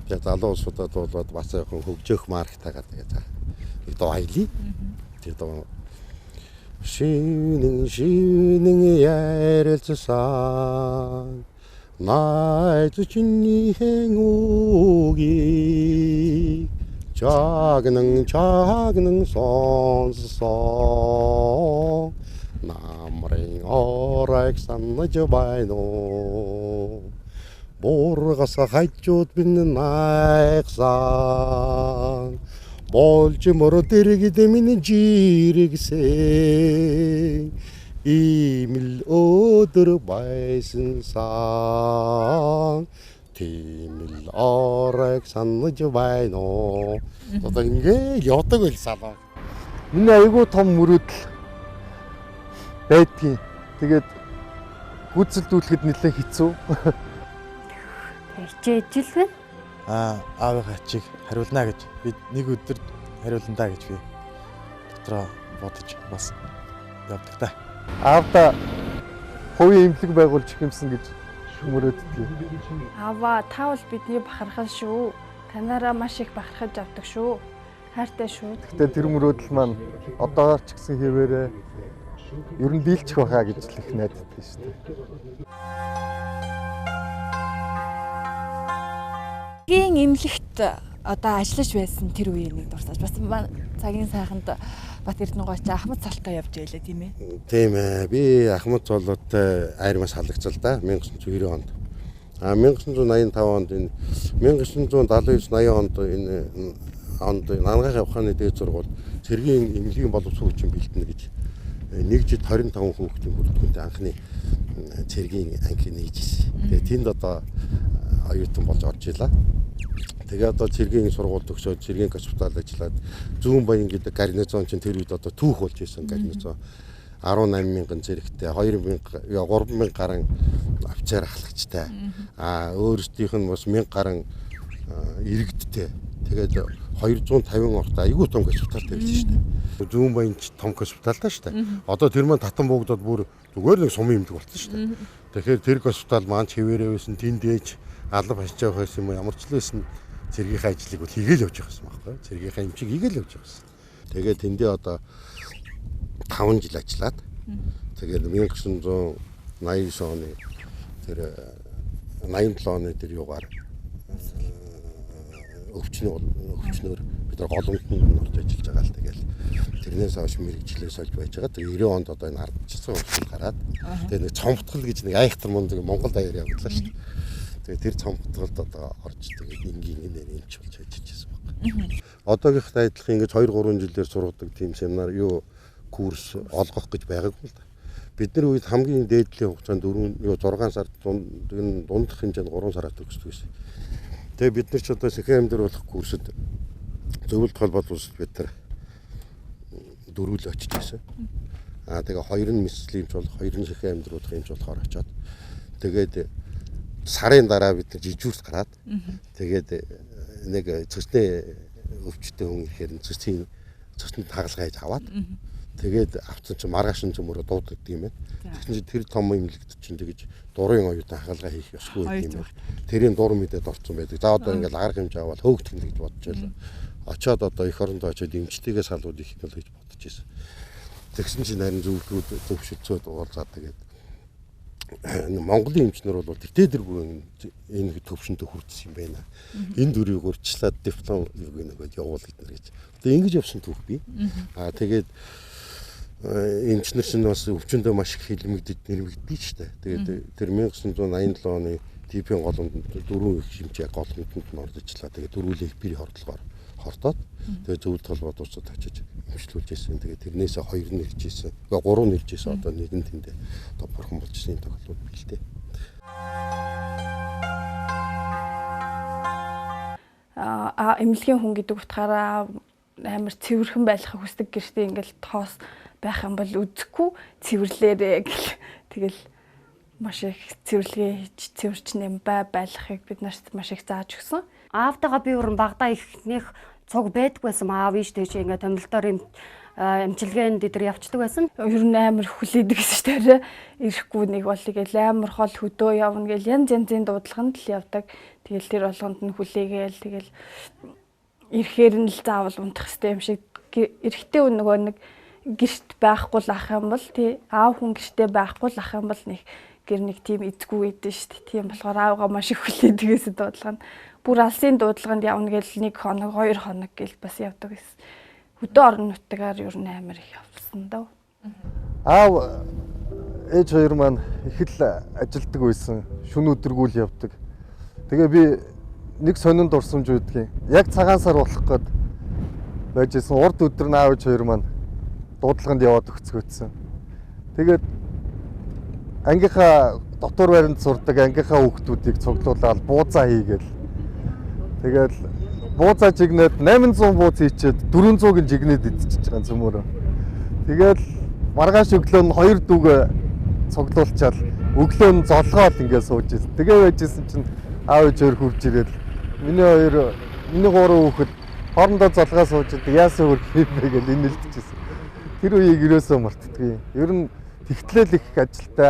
Тэгээ залуусуудад бол бас яг хөгжөөх марктайгаа тэгээ за. Нэг доо аялье. Тэгээ доо шинэн ярилцсан найз чиний хэн үгийг чагнан сонссон намрын оройг санаж байна уу буургас хажууд бин найгсан болж мөр дэрэгд миний жирэгсэн имэл өдөр байсан сан тийм л оройг санаж байна уу. Одоо ингэ явдаг байлсаа. Миний айгүй том мөрөөдөл байдгийн. Тэгээд гүйцэлдүүлэхэд нэлээд хэцүү. Хичээж л байна. Аавынхаа ачийг хариулна гэж би нэг өдөр хариулна даа гэж би дотроо бодож бас явдаг та. Аавда хувийн эмнэлэг байгуулж ихэмсэн гэж мөрөөддөг. Аваа та бол бидний бахархал шүү. Танаараа маш их бахархаж авдаг шүү. Хайртай шүү. Гэтэ тэр мөрөөдөл маань одоогоор ч гэсэн хэвээрээ ер нь дийлчих байхаа гэж л их найддаг шүү дээ. Гийн эмнэлэгт одоо ажиллаж байсан тэр үеийг нэг дурсаж бас цагийн сайханд Бат Эрдэнэгойч Ахмад Цолтой явж байлаа тийм ээ. Тийм ээ. Би Ахмад Цолтой айрмаас халагдсал да 1990 онд. 1985 онд энэ 1979-80 онд энэ Нангаахын ухааны дээд сургууль цэргийн эмнэлгийн боловсрол хүчин бэлтэнэ гэж нэг жид 25 хүүхдийн бүрэлдэхүүнтэй анхны цэргийн анги нээжсэн. Тэгээ тэнд одоо оюутан болж орж илаа. Тэгээ одоо цэргийн сургууль төгсөөд цэргийн госпиталд ажиллаад Зүүн Баян гэдэг гарнизон чинь тэр үед одоо түүх болж исэн гарнизон 18,000 зэрэгтэй 3,000 гаруй офицер ахлагчтай. Өөрсдийнх нь бас 1,000 гаруй иргэдтэй. Тэгээд 250 ортой айгүй том госпиталтай байсан шүү дээ. Зүүн Баян том госпиталтай шүү дээ. Одоо тэр маань татан буугдаад бүр зүгээр нэг сумын эмнэлэг болсон шүү дээ. Тэгэхээр тэр госпитал маань чивээрээ байсан тэнд ээж алба хашиж явах байсан юм ямар ч л байсан цэргийнхаа ажлыг бол хийгээл явж байгаа юм байхгүй. Цэргийнхаа эмчийг хийгээл явж байгаа юм. Тэгээд тэндээ одоо 5 жил ажиллаад тэгээд 1989 оны тэр 87 оны тэр юугаар өвчнөөр бид нар голомтнд орж ажиллаж байгаа л тэгэл тэрнээс хойш мэрэгчлээс олж байж байгаа. Тэгээ 90 онд одоо энэ ардчсан өвчнөд гараад тэгээ нэг цомтгол гэж нэг айхтар мөн Монгол даяар явууллаа шүү дээ. Тэгээ тэр цомтголд одоо орж тэгээд ингийн нэрэмч болж ажиллаж байсан байна. Одоогийнхтай адилхан ингэж 2-3 жилээр сургадаг тийм семинар юу курс олгох гэж байгаагүй л да. Бидний үед хамгийн дээдлийн хугацаанд 6 сар дундах хэмжээнд 3 сараар төгсдөг гэсэн. Тэгээ бид нар ч одоо сэхэн амьдруулах курсд зөвлөлт холбоот улсад бид нар дөрвөл очиж байсан. Тэгээ 2 нь мэслимч болох, 2 нь сэхэн амьдруулах юмч болохоор очиод тэгээд сарын дараа бид нар жижүүрс гараад тэгээд нэг цэцний өвчтөй хүн ихээр цэцний тагалгаа хийж аваад тэгээд авцсан чинь маргаашин зөмөрө дууддаг юм байна. Тэгсэн чинь тэр том эмнэлэгт чинь тэгэж дурын оюутан хагалгаа хийх ёсгүй юм байна. Тэрийн дур мэдээд орсон байдаг. За одоо ингээл арга хэмжээ аваад хөөгдөх гэж бодож байлаа. Очоод одоо эх орондоо очоод эмчтэйгээ салууд их гэл гэж бодож байсан. Тэгсэн чинь харин зөвлөгөөд зөвшөлтсөд уулзаад тэгээд Монголын эмчнэр бол диктаторгүй энэ төвшөндө хүрсэн юм байна. Энэ дүрийг урьдчилаад диплом нөгөөд явуул гэднэр гэж. Тэгээ ингэж явсан түүх би. Тэгээд эмчнэр чинь бас өвчнөдөө маш их нэрмэгдэж штэ. Тэгээд тэр 1987 оны ТП-ийн голомд 4 их хэмжээ голомтод нь ордочлаа. Тэгээд дөрвөлээ эпири хордлогоор хортоод тэгээд зөвлөлт холбоот улсад очиж эмчлүүлж ирсэн. Тэгээд тэрнээсээ 2 нь ирж ирсэн. 3 нь ирж ирсэн. Одоо нэг нь тэндээ одоо бурхан болж ирсэн юм тохиолдол бэлдээ. Эмнэлгийн хүн гэдэг утгаараа амар цэвэрхэн байхыг хүсдэг гэртээ ингээл тоос байх юм бол үзэхгүй цэвэрлээрээ гэл тэгэл маш их цэвэрлэгээ хийж цэвэрчнэм байлахыг бид нарт маш их зааж өгсөн. Аавтайгаа би өрн багада ихнийх цуг байдг байсан. Аав ийш тийш ингээ томилдоор эмчилгээнд дээр явцдаг байсан. Ер нь амар хүлээдэг гэсэн шүү дээ. Ирэхгүй нэг болыг л амар хол хөдөө явна гэл янз янзын дуудлаганд л явдаг. Тэгэл тэр болгонд нь хүлээгээл тэгэл ирэхээр нь л заавал унтах хэрэгтэй юм шиг. Эрэхтэй нөгөө нэг гэрт байхгүй л ах юм бол тий аав хүн гэртээ байхгүй л ах юм бол гэр нэг тийм эзгүй байдэн шүү дээ. Тийм болохоор аавгаа маш их хүлээдгээс дуудлага нь бүр алсын дуудлаганд явна гэл 1 хоног 2 хоног гэл бас явдаг гэсэн. Хөдөө орон нутгаар ер нь амар их явсан даа. Аав ээж хоёр маань их л ажилдаг байсан. Шөнө өдөргүүл явдаг. Тэгээ би нэг сонинд дурсамж үүдгийн. Яг цагаан сар болох гээд байжсэн. Урд өдөр нь аав ээж хоёр маань дуудлаганд яваад өгцгөөцсөн. Тэгээд ангийнхаа дотор баримт сурдаг ангийнхаа хүүхдүүдийг цуглуулаад буузаа хийгээл. Тэгээд буузаа жигнээд 800 бууз хийчихэд 400-ыг жигнээд идчихэж байгаа цөмөрөө. Тэгээд маргааш өглөө нь 2 дүүгээ цуглуулчаал өглөө нь золгоод ингээд сууж ирсэн. Тэгээ байжсэн чинь аав ээж хоёр хурж ирээд миний 3 хүүхэд хоорондоо золгоо сууж идэг яасан хөрх юм бэ гэж инээлдчихсэн. Тэр үеийг ерөөсөө мартдаггүй. Ер нь тэгтлэл их ажилтай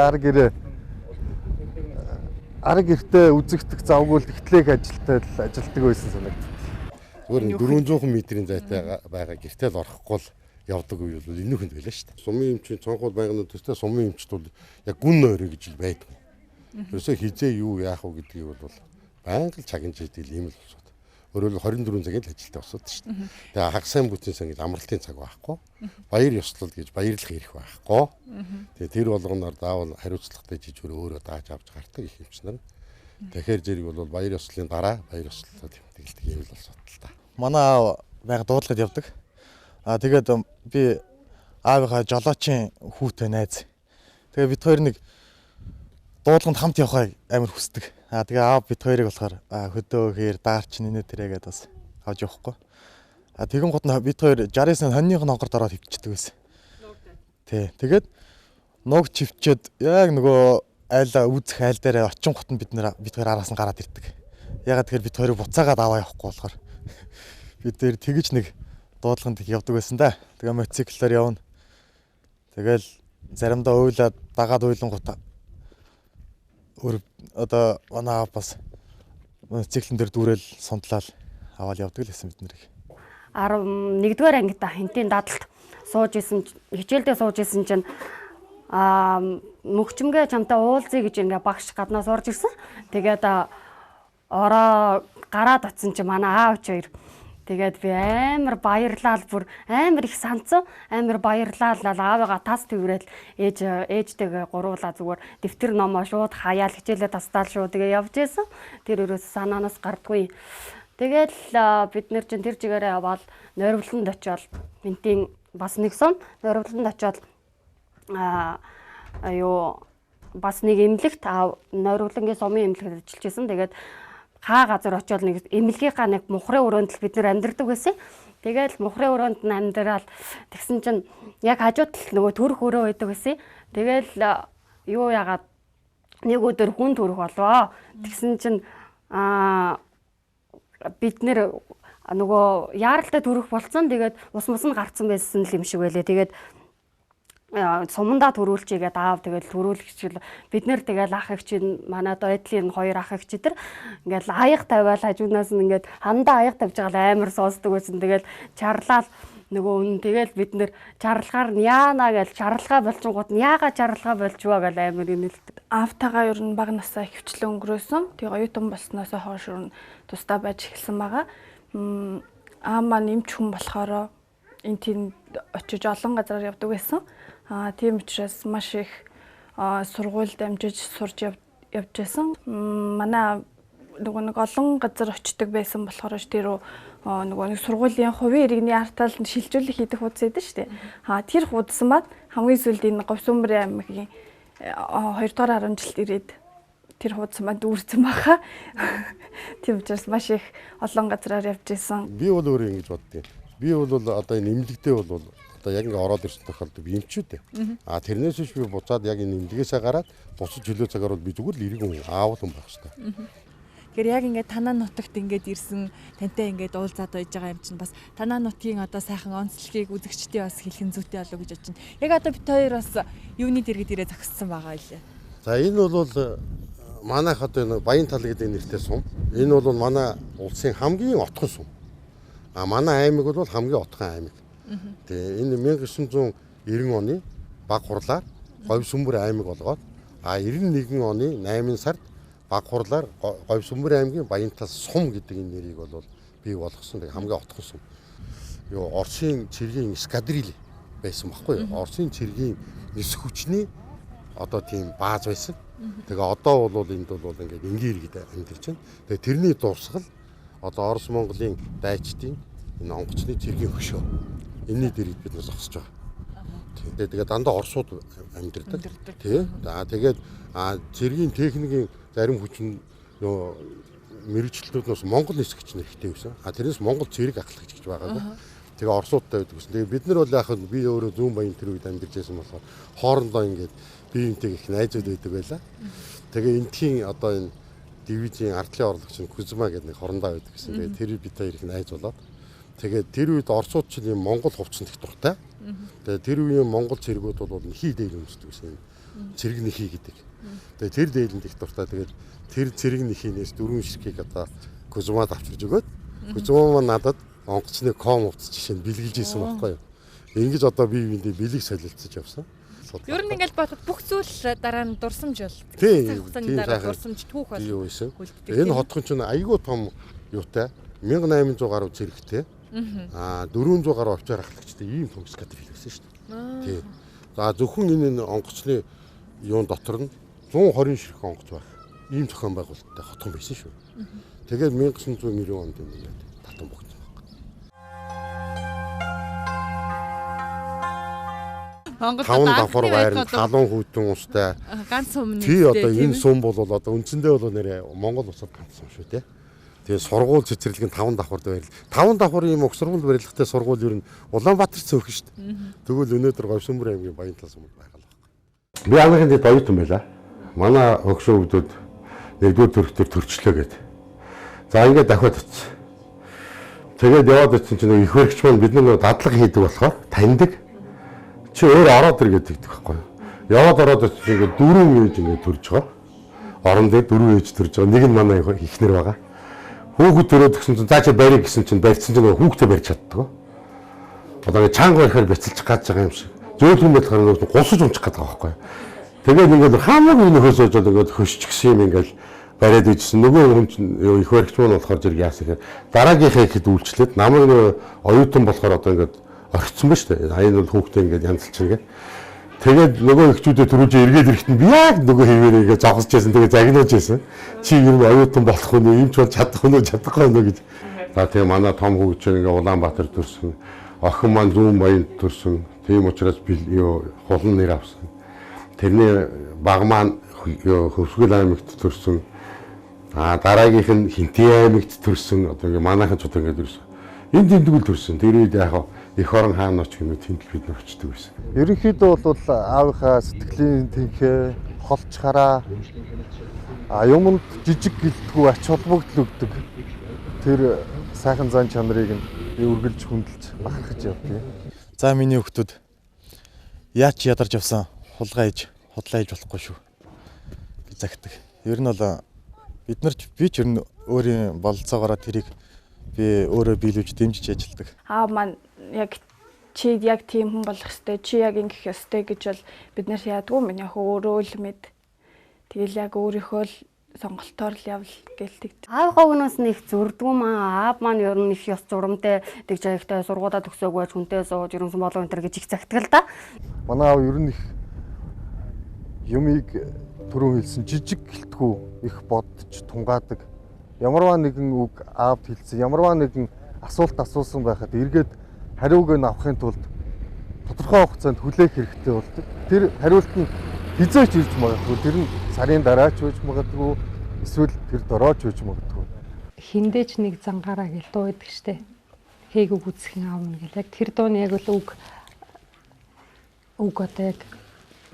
арга гэртээ үзэгдэх завгүй л тэгтлэх ажилтай л ажилтдаг байсан санагдав. Зүгээр 400 метрийн зайтай байгаа гэртээ л орохгүй л явдаг үе бол энүүхэнд байлаа шүү дээ. Сумын эмчийн цонхол байнгын төстэй сумын эмчд бол яг гүн нойроо гэж байдаг. Ерөөсөө хизээ юу яах вэ гэдгийг бол байнга л чагнаж идэг юм л болсод. Өөрөөр 24 цагийн л ажилтаа босоод шүү дээ. Тэгээ хагас сайн бүтэн сан гэж амралтын цаг байхгүй. Баяр ёслол гэж баярлах ирэх байхгүй. Тэгээ тэр болгоноор заавал хариуцлагатай жижигөр өөрөө дааж авч гардаг их эмч нар. Тэгэхээр зэрэг бол баяр ёслолын дараа баяр ёслолоо тэмдэглэдэг юм л болсод л та. Манай аав байга дуудлагад явдаг. Тэгээд би аавынхаа жолоочийн хүүтэй найз. Тэгээ бид хоёр нэг дуудлаганд хамт явахыг амар хүсдэг. Тэгээ аав бид хоёрыг болохоор хөдөө хээр даарч нинэ тэрээгээд бас авч явахгүй. Тэгэн гот нь бид хоёр 69-ны хоньных нонгорд ороод хөвчдөг байсан. Тэгээд нуг чивчээд яг нөгөө айлаа үзэх айл дээр очин гот нь бид хоёр араас нь гараад ирдэг. Ягаад тэгэхээр бид хоёрыг буцаагаад аваа явахгүй болохоор бид дээр тэгж нэг дуудлаганд явдаг байсан да. Тэгээ мотоциклээр явна. Тэгэл заримдаа уйлаад дагаад уйлангуудаа одоо манай аав бас мотоциклэн дээр дүүрэл сундлал аваад явдаг л байсан бид нарыг. 11-р ангита хинтийн дадлалт сууж исэн хичээлдээ сууж исэн чинь мөхчмгээ чамтай уулзъя гэж ингээ багш гаднаас орж ирсэн. Тэгээд ороо гараад очсон чинь манай аавч хоёр. Тэгээд би амар баярлал бүр амар их санцсан амар баярлал аавыгаа тас твэрэл ээжтэйгээ гуруулаа зүгээр дэвтэр номоо шууд хаяал хичээлээ тастаал шууд тэгээ явж исэн. Тэр өрөөс санаанаас гардгүй. Тэгээд бид нэр чинь тэр чигээрээ яваад нойрволонд очиод бинтийн бас нэг сон нойрволонд очиод бас нэг эмнэлэгт нойрволонгийн сумын эмнэлэгт ажиллаж исэн. Тэгээд хаа газар очиод нэг эмнэлгийнхаа нэг мухрын өрөөнд л бид нэр амьдардаг байсан. Тэгээд мухрын өрөөнд нь амьдрал тэгсэн чинь яг хажууд талд нөгөө төрөх өрөө байдаг байсан. Тэгээд юу яагаад нэг өдөр хүн төрөх болвоо. Тэгсэн чинь бид нэр нөгөө яаралтай төрөх болсон. Тэгээд ус нь гарцсан байсан л юм шиг байлээ. Тэгээд сумандаа төрүүлж игээд аав тэгэл төрүүлэгч бид нэр тэгэл ах эгч манай дойдлын 2 ах эгч тэр ингээл аяг тавиал хажуунаас нь ингээд хандаа аяг тавьж байгаа амар соосдог байсан. Тэгэл чарлал нөгөө үн тэгэл бид нэр чарлахаар нь яана гэж чарлахаа болчингууд нь яага чарлахаа болчваа гэл амар инээлдэг. Аавтайгаа ер нь бага насаа хөвчлэн өнгөрөөсөн. Тэгээ оюутан болсноос хойш ер нь тусдаа байж эхэлсэн байгаа. Аа маань эмч хүн болохоор энэ тийм очиж олон газараар явдаг байсан. Тийм учраас маш их сургуульд амжиж сурж явж байсан. Манай нөгөө нэг олон газар очдог байсан болохоор тэр нөгөө нэг сургуулийн хувийн иргэний артаал шилжүүлэх хийдэг хуудас байдаг шүү дээ. Тэр хуудас маань хамгийн сүүлд энэ Говьсүнбэрийн аймгийн 2 дугаар 10 жилд ирээд тэр хуудас маань дүүрсэн баха. Тийм учраас маш их олон газараар явж исэн. Би бол өөрөө ингэж боддیں۔ Би бол одоо энэ эмнэлэгтээ бол одоо яг ингээ ороод ирсэн тохиолдолд би эмчүүд. Тэрнээс биш би буцаад яг энэ эмнэлгээсээ гараад бусад чөлөө цагаар бол би зүгээр л иргэн аавал хүн байх хэрэгтэй. Тэгэхээр яг ингээд танаа нутагт ингээд ирсэн тантай ингээд уулзаад байж байгаа юм чинь бас танаа нутгийн одоо сайхан онцлогийг үзэгчдээ бас хэлхэн зүйтэй болов гэж бодчих. Яг одоо бит хоёр бас юуны дэргэд ирээ зогссон байгаа илээ. За энэ бол манайх одоо энэ Баян тал гэдэг нэртэй сум. Энэ бол манай улсын хамгийн отхон сум. Манай аймаг бол хамгийн отхон аймаг. Тэгээ энэ 1990 оны баг хурлаар Говьсүнбэр аймаг болгоод 91 оны 8 сард баг хурлаар Говьсүнбэр аймгийн Баянтал сум гэдэг энэ нэрийг бол бий болгосон. Тэгээ хамгийн отхон сум. Юу Оросын цэргийн эскадрил байсан байхгүй юу? Оросын цэргийн нисэх хүчний одоо тийм бааз байсан. Тэгээ одоо бол энд бол ингээд энгийн иргэд амьдарч байна. Тэгээ тэрний дурсгал одоо Орос Монголын дайчдын энэ онгоцны цэргийн хөшөө. Энэний дээр бид нар зогсож байгаа. Тэгээ дандаа орсууд амьдардаг. Тий. За тэгээд цэргийн техникийн зарим хүчин нөө мэрэгчлэлтнээс Монгол нисгч нар ихтэй байсан. Тэрнээс Монгол цэрэг ахлагч гэж байгаа. Тэгээ орсуудтай байдаг гэсэн. Тэгээ бид нар бол яг би өөрөө зүүн баян тэр үед амьдарч байсан болохоор хоорондоо ингээд биеинтэй их найзууд байдаг байлаа. Тэгээ энтхийн одоо энэ дивизийн ардлын орлогч Кузма гэдэг нэг хорондоо байдаг гэсэн. Тэгээ тэр бид хоёр их найз болоод тэгээд тэр үед орсууд ч юм Монгол хувцсан их дуртай. Тэгээ тэр үеийн Монгол цэргүүд бол нэхий дээл өмсдөг гэсэн. Цэрэг нэхий гэдэг. Тэгээ тэр дээлэнд их дуртай. Тэгээд тэр цэрэг нэхийнээс дөрвөн ширхгийг одоо Кузмад авчирж өгөөд Кузма надад онгоцны ком хувцас жишээ нь бэлгэлж ийсэн байхгүй юу. Ингэж одоо бие биендээ бэлэг солилцож явсан. Ер нь ингээд бодоход бүх зүйл дараа нь дурсамж бол. Тийм. Дараа дурсамж түүх бол. Юу байсан. Энэ хотхон ч айгүй том юутай 1800 гаруй цэрэгтэй. 400 гаруй овчоор ахлагчтай ийм том скадр хийсэн шүү дээ. Тийм. За зөвхөн энэ онгоцны юун дотор нь 120 ширхэг онгоц байх. Ийм зохион байгуулалттай хотхон байсан шүү. Тэгээд 1990 онд ингээд татан богдсон байна. Монгол давхар байранд халуун хүйтэн устай ганц сум нэг. Тий одоо энэ сум бол одоо үндсэндээ бол нэрээ Монгол улсад ганц сум шүү тий. Тэгээ сургууль цэцэрлэгийн 5 давхард байрлал. 5 давхар ийм уг сургууль барилгатай сургууль ер нь Улаанбаатар цөөх шүү дээ. Тэгвэл өнөөдөр Говьсөнбөр аймгийн Баянтал сумд байгаа л байна. Би анхны дэд оюутан байлаа. Манай хөгшөөвдөд 1-р төрхтөр төрчлөө гээд. За ингээд дахиад очив. Тэгээд яваад очив чинь их хөргч маань бид нар дадлага хийдэг болохоор таньдаг. Чи өөр ороод ир гэдэг байхгүй юу? Яваад ороод очив ингээд 4 ээж ингээд төрж байгаа. Орон дээр 4 ээж төрж байгаа. Нэг нь манай ихнэр байгаа. Хүүхэд төрөөд гисэн чинь цаашаа барих гэсэн чинь барьсан чинь хүүхдээ барьж чаддаг. Одоо ингээд чанга барихаар бяцалчих гаж байгаа юм шиг. Зөөлхөн болохоор нөгөө гусаж унчих гэдэг байгаа байхгүй юу? Тэгээд ингээд хамаагүй нөхөөс очоод ингээд хөшчихсэн юм ингээд бариад ижсэн. Нөгөө хүн чинь их баригч маань болохоор зэрэг яасан гэхээр дараагийнхаа ихэд үйлчлээд намайг нөгөө оюутан болохоор одоо ингээд орхицсон ба шүү дээ. Аян бол хүүхдээ ингээд янзлчихна гэх. Тэгээд нөгөө ихчүүдэд төрүүлж эргээд ирэхэд нь би яг нөгөө хэвээрээ ингээд зогсож байсан. Тэгээд загнуулж байсан. Чи ер нь оюутан болох уу, эмч бол чадах уу, чадахгүй юу гэж. За тэгээ манай том хөгч ингээд Улаанбаатар төрсөн. Охин маань зүүн баянд төрсөн. Тийм учраас би хулан нэр авсан. Тэрний баг маань Хөвсгөл аймагт төрсөн. Дараагийнх нь Хинтээ аймагт төрсөн. Одоо ингээд манайхан ч одоо ингээд төрсөн. Энд тэмдгүүл төрсөн. Тэр үед яг их орон хаанаач гэмээр тэмдэл бид нар очдөг байсан. Ерөнхийдөө бол аавынхаа сэтгэлийн тэнхээ, холч хараа юмд жижиг гэлтгүү ач холбогдол өгдөг. Тэр сайхан зан чанарыг нь би үргэлж хүндэлж бахархаж явдгийг. За миний хүүхдүүд яач ядарч явсан хулгай ээж, худлаа ээж болохгүй шүү гэж загтдаг. Ер нь бол бид нар би ч ер нь өөрийн бололцоогоор тэрийг би өөрөө биелүүлж дэмжиж ажилладаг. Аав маань яг чи яг тийм хүн болох ёстой, чи яг ингэх ёстой гэж бол бид нар яадгүй. Миний ах өөрөө л мэд. Тэгэл яг өөрийнхөө л сонголтоор л явал гэлдэг. Аавынхаа өгнөөс нэг зүрдгүү маа. Аав маань ер нь их ёс журамтай тэгж аягтай сургуулаа төгсөөгөөч хүнтэй сууж ерөнхөн болов энэ гэж их загтгал да. Манай аав ер нь их юмыг түрүү хэлсэн жижиг гэлтгүү их бодож тунгаадаг. Ямарваа нэгэн үг аавд хэлсэн, ямарваа нэгэн асуулт асуусан байхад эргээд хариуг нь авахын тулд тодорхой хугацаанд хүлээх хэрэгтэй болдог. Тэр хариулт нь хизээч ирж магадгүй, тэр нь сарын дараач байж магадгүй, эсвэл тэр дорооч байж магадгүй. Хиндээч нэг зангаараа гэл дуу идэг штэ. Хээг үг үзэх аав нь гэл. Яг тэр дууны яг л үг одоо яг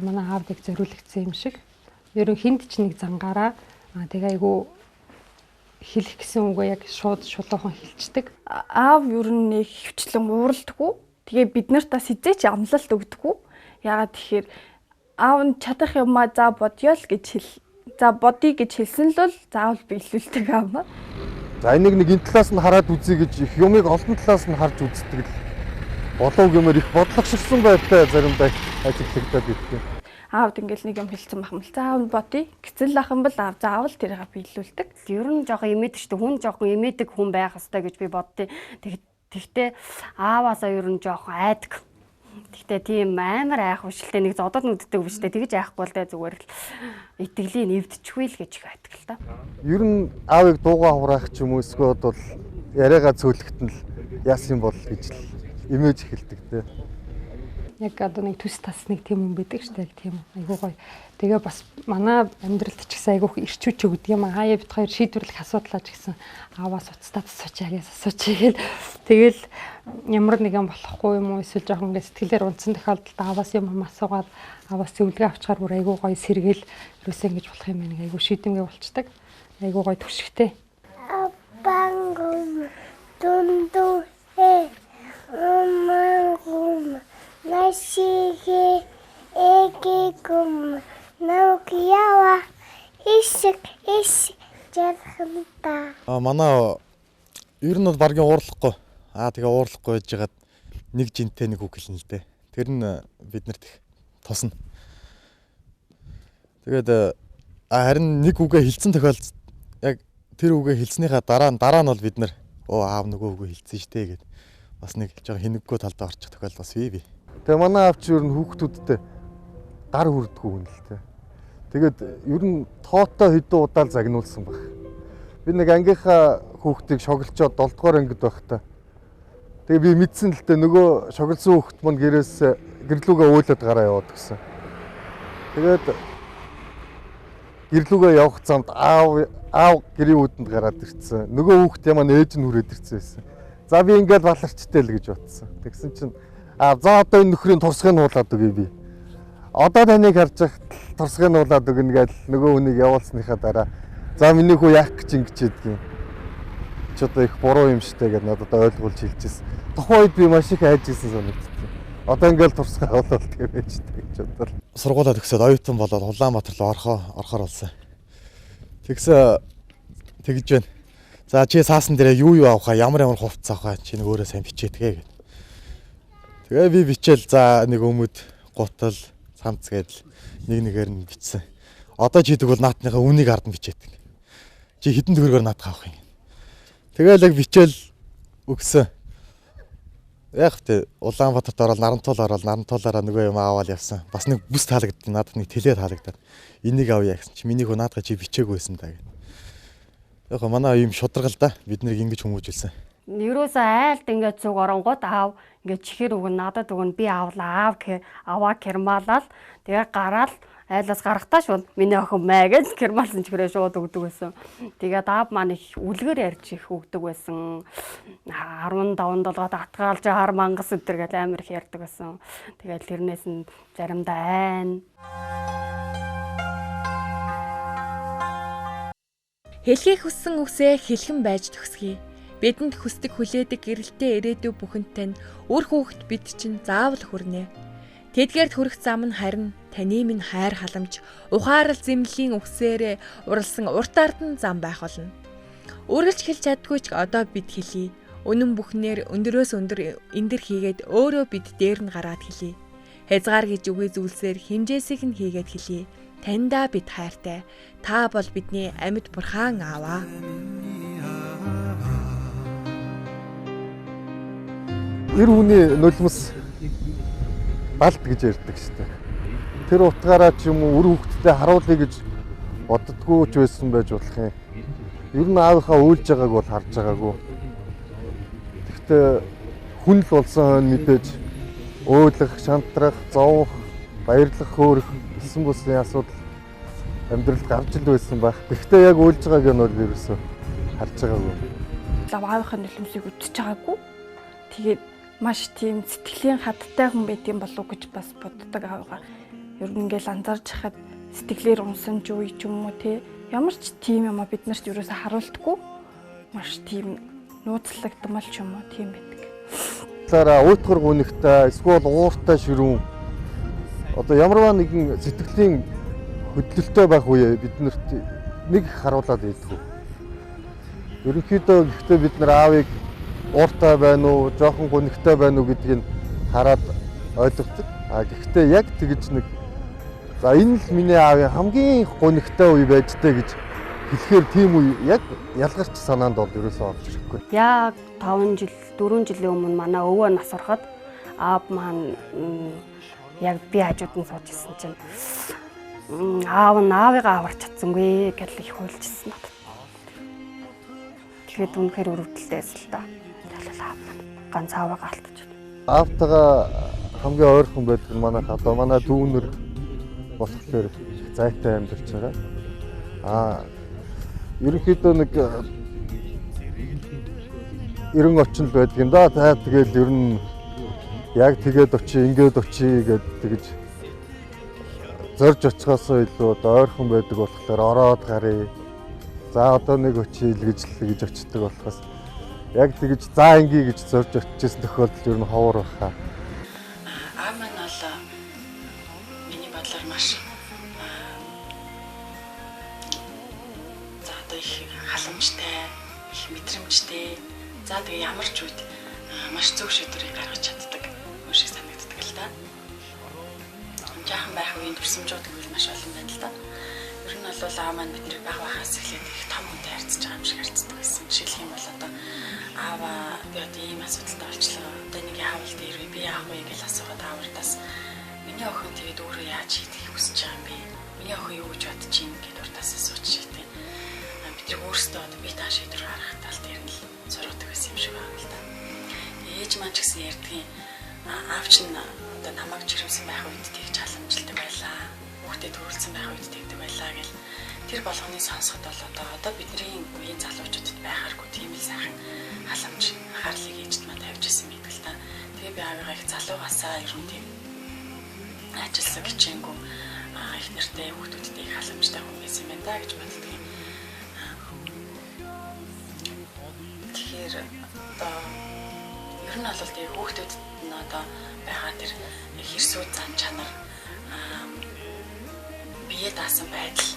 манай аавдыг зориулагдсан юм шиг. Ер нь хинд ч нэг зангаараа тэгээ айгу хэлэх гэсэн үгөө яг шууд шулуухан хэлцдэг. Аав ер нь нэг хөвчлэн ууралдаггүй. Тэгээ бид нарт бас хизээч амлалт өгдөггүй. Яагаад тэгэхээр аав нь чадах юмаа за бодё л гэж за бодъё гэж хэлсэн л бол заавал биелүүлдэг аав маа. За энийг нэг энэ талаас нь хараад үзье гэж их юмыг олон талаас нь харж үздэг л болов гэмээр их бодлогоширсан байдлаа заримдаа ажиглагдаад ирдэг. Аавд ингээл нэг юм хэлсэн бахмал заавал бодъё гэцэн л ахын бол аав заавал тэрийг биелүүлдэг. Ер нь жоохон имээдэг шүү дээ. Хүн жоохон имээдэг хүн байх ёстой гэж би боддیں۔ Тэгтээ ааваасаа ер нь жоохон айдаг. Гэхдээ тийм амар айхвшилтэй нэг зодод нүддэг биш дээ. Тэгэж айхгүй л дээ зүгээр л итгэлийн нэвдчихгүй л гэж байдаг л та. Ер нь аавыг дуугаа хураах ч юм уу эсвэл бол яриагаа цөөлөхтөн л яасан бол гэж л имэж эхэлдэг те. Яг одоо нэг төс тас нэг тийм юм байдаг шүү дээ. Тийм айгуу гоё. Тэгээ бас манай амьдралд ч гэсэн айгуух ирчүүч өгдөг юм. Хаяа бит хоёр шийдвэрлэх асуудлаа ч гэсэн ааваас уцтаа асууж гээл. Тэгэл ямар нэгэн болохгүй юм уу эсвэл жоохон ингэ сэтгэлээр унтсан тохиолдолд ааваас юм асуугаад ааваас зөвлөгөө авчгаар бүр айгуу гоё сэргээл юусэн гэж болох юм байна. Айгуу шийдэмгээ болчдаг. Айгуу гоё түшигтэй. Апангум дундуэ романгум Насиге эгэгум наукиява исэг жарханта. Манай ер нь бол баргийн уурлахгүй. Тэгээ уурлахгүй байж байгаад нэг жинтэй нэг үг хэлнэ л дээ. Тэр нь биднэрт их тосно. Тэгээд харин нэг үгээ хэлсэн тохиолдолд яг тэр үгээ хэлснийхаа дараа нь бол бид нар аав нөгөө үгээ хэлсэн штэ гэд бас нэг жоо хинэггүй талдаа орчих тохиолдол бас бий. Тэгээ манай аав чи ер нь хүүхдүүдтэй гар хүрдэггүй хүн л те. Тэгээд ер нь тоотой хэдэн удаа л загнуулсан баг. Би нэг ангийнхаа хүүхдийг шоглолцоод 7 дугаар ангид байхдаа. Тэгээ би мэдсэн л те нөгөө шоглосон хүүхд мань гэрлүүгээ уйлаад гараа яваад гисэн. Тэгээд гэрлүүгээ явах замд аав гэрийн үүдэнд гараад ирсэн. Нөгөө хүүхд ямаа ээж нь хүрээд ирсэн байсан. За би ингээд баларчтай л гэж бодсон. Тэгсэн чинь за одоо энэ нөхрийн турсгыг нуулаад өгье би. Одоо таныг харж байхад турсгыг нуулаад өгнө гэж нөгөө хүнийг явуулсныхаа дараа за миний хүү яах гэж ингэчээдгийг. Чи одоо их буруу юм штэй гэж надад ойлгуулж хэлчихсэн. Тухайн үед би маш их айж ирсэн санагдчих. Одоо ингээл турсгыг аваад тэгээ байжтэй гэж бодлоо. Сургуулаа төгсөөд оюутан болоод Улаанбаатар руу орохоор болсон. Тэгж байна. За чи саасан дээрээ юу авах вэ? Ямар хувцас авах вэ? Чи нэг өөрөө сайн бичээдгээ гэв. Тэгээ би бичээл за нэг өмөд гутал цамц гэдэл нэгээр нь бичсэн. Одоо чийдэг бол наатныхаа үнийг ард нь бичээдэг. Чи хэдэн төгрөгөөр наатах авах юм. Тэгээл яг бичээл өгсөн. Яг тэ Улаанбаатарт ороод Нарантуулаараа нөгөө юм аваад явсан. Бас нэг бүс таалагдсан. Надад нэг тэлээ таалагдаад. Энийг авъя гэсэн чи минийхөө наатгаа чи бичээгүйсэн даа гэх. Яг манай юм шударгал да. Бид нэр ингэж хүмүүжүүлсэн. Ерөөсөө айлт ингээд зүг оронгууд аав ингээд чихэр өгн надад өгн би авлаа аваа кермалал тэгээ гараал айлаас гарахтаа шууд миний охин маа гэж кермалсан чихрээ шууд өгдөг байсан. Тэгээд аав маань их үлгэр ярьж их өгдөг байсан. 15 долгоод атгаалж хар мангас өдр гэж амар их ярьдаг байсан. Тэгээд тэрнээс нь заримдаа айн. Хэлхийг хүссэн үгсээ хэлхэн байж төгсгий. Бидэнд хүсдэг хүлээдэг гэрэлтэй ирээдүй бүхэнтэй нь үр хүүхэд бид чинь заавал хүрнэ. Тэдгээрд хүрэх зам нь харин таны минь хайр халамж, ухаарал зэмлэлийн үгсээрээ уралсан урт ардан зам байх болно. Үргэлж хэлж чаддгүй ч одоо бид хэлье. Үнэн бүхнээр өндөрөөс өндөр эндэр хийгээд өөрөө бид дээр нь гараад хэлье. Хязгаар гэж үгүй зүйлсээр хэмжээсийг нь хийгээд хэлье. Таньдаа бид хайртай. Та бол бидний амьд бурхан ааваа. Эр хүний нулимс балт гэж ярьдаг шүү дээ. Тэр утгаараа ч юм уу үр хүүхдэд харуулъя гэж боддгоо ч байсан байж болох юм. Ер нь аавынхаа уйлж байгааг бол харж байгаагүй. Гэхдээ хүн л болсон мэдээж өөлөх, шантрах, зовох, баярлах хөөрөх эсэн бүсийн асуудал амьдралд гарч ил байсан байх. Гэхдээ яг уйлж байгааг нь бол ерөөсөө харж байгаагүй. Аавынхаа нулимсыг үтж байгаагүй. Тэгээд маш тийм сэтгэлийн хаттай хүн байт юм болов уу гэж бас боддог аавгаа. Ер нь ингээл анзаарч хахад сэтгэлээр унсан ч үе ч юм уу те ямар ч тийм юм а бид нарт ерөөсө харуулдаггүй. Маш тийм нууцлагдмал ч юм уу тийм байдаг. Талаараа уйтгар гүнигтэй эсвэл ууртай ширүүн одоо ямарваа нэгэн сэтгэлийн хөдлөлтөй байх үе бид нарт нэг харуулад ийдгүү. Ерөнхийдөө гэхдээ бид нар аавыг ууртай байна уу, жоохон гүнигтэй байна уу гэдгийг хараад ойлгодог. Гэхдээ яг тэгж нэг за энэ л миний аавын хамгийн гүнигтэй үе байж тээ гэж хэлэхээр тийм үе яг ялгарч санаанд бол ерөөсөө орж ирэхгүй. Яг 4 жилийн өмнө манай өвөө нас ороход аав маань яг би хажууд нь сууж исэн чинь аав нь аавыгаа аварч чадсангүй гэж их хуйлжсэн надад. Тэгээд үнэхээр өрөвдөлтэйс л та. Тэгэл аав маань ганц аавыгаа алдаж. Аавтайгаа хамгийн ойрхон байдаг нь манай дүүнэр болохоор зайтай амьдарч байгаа. Ерөнхийдөө нэг 90 орчинд байдаг юм да. Тэгээд ер нь яг тэгээд очие, ингээд очие гэж зорж очихоосоо илүү ойрхон байдаг болохоор ороод гарыг. За одоо нэг очие л гэж очдог болохоос яг тэгж за ингээ гэж зорж очижсэн тохиолдол ер нь ховор баха. Аав маань бол миний бодлоор маш за одоо их халамжтай, их мэдрэмжтэй. За тэгээ ямар ч үед маш зөв шийдвэрийг гаргаж чаддаг юм шиг санагддаг л да. Жаахан байх үеийн төрсөмжүүд гэвэл маш олон байна л да. Ер нь бол аав маань бидний баг байхаас эхлээд их том хүнтэй харьцаж байгаа юм шиг харьцдаг гэсэн. Жишээлх юм бол одоо ааваа би одоо ийм асуудалтай болчлоо. Одоо нэг яавал дээр би яах вэ гэж асуугаад аавартаас миний охин тэгээд өөрөө яаж хийх хүсэж байгаа юм бэ? Миний охин юу гэж бодож чинь гэдээ уртаас асууж шийдээ. Бидний өөрсдөө одоо би та шийдвэр гаргах тал дээр нь сургадаг байсан юм шиг байна л да. Ээж маань ч гэсэн ярьдгийн аав чинь одоо намайг жирэмсэн байх үед тэгж халамжилдаг байлаа. Хүүхдэд төрүүлсэн байх үед тэгдэг байлаа гэл тэр болгоны сонсоход бол одоо бидний үеийн залуучуудад байхааргүй тийм л сайхан халамж анхаарлыг ээжд маань тавьж ирсэн байдаг л да. Тэгээ би аавыгаа их залуугасаа ер нь тийм ажилласан хичээнгүй их нэртэй хүүхдүүдтэй их халамжтай хүн байсан юм байна да гэж боддог юм. Тэгэхээр одоо ер нь бол тэгээ хүүхдүүдэд нь одоо байгаа тэр хэрсүүд зан чанар бие даасан байдал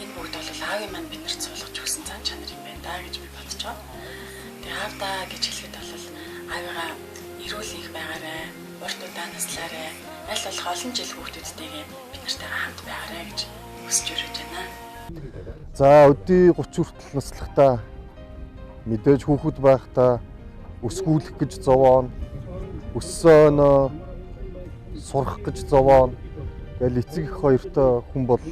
энэ бүгд бол аавын маань биднэрт суулгаж өгсөн зан чанар юм байна да гэж би бодож байгаа. Тэгээ аавдаа гэж хэлэхэд бол аавыгаа эрүүл их байгаарай, урт удаан наслаарай, аль болох олон жил хүүхдүүдтэйгээ бид нартай хамт байгаарай гэж хүсэж өрөөж байна. За өдий 30 хүртэл наслахтаа мэдээж хүүхэд байхдаа өсгүүлэх гэж зовоон, өссөөнөө сурах гэж зовоон. Тэгэл эцэг их хоёртой хүн бол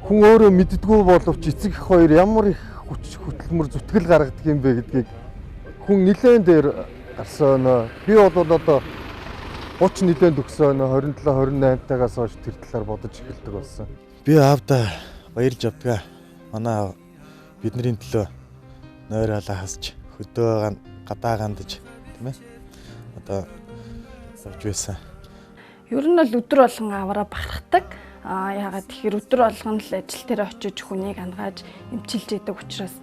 хүн өөрөө мэддэггүй боловч эцэг их хоёр ямар их хүч хөдөлмөр зүтгэл гаргадаг юм бэ гэдгийг хүн нилээн дээр гарсан. Би бол одоо 30 нилээн төгсөн 27 28 тагаас хойш тэр талаар бодож эхэлдэг болсон. Би аавдаа баярлж авдаг. Манай аав бидний төлөө нойролоо хасч хөдөө гадаа гандаж тийм ээ. Одоо явж байсан. Ер нь бол өдөр болгон аваараа бахархдаг. Яагаад тэгэхээр өдөр болгон л ажил дээр очиж хүнийг ангааж эмчилж идэг учраас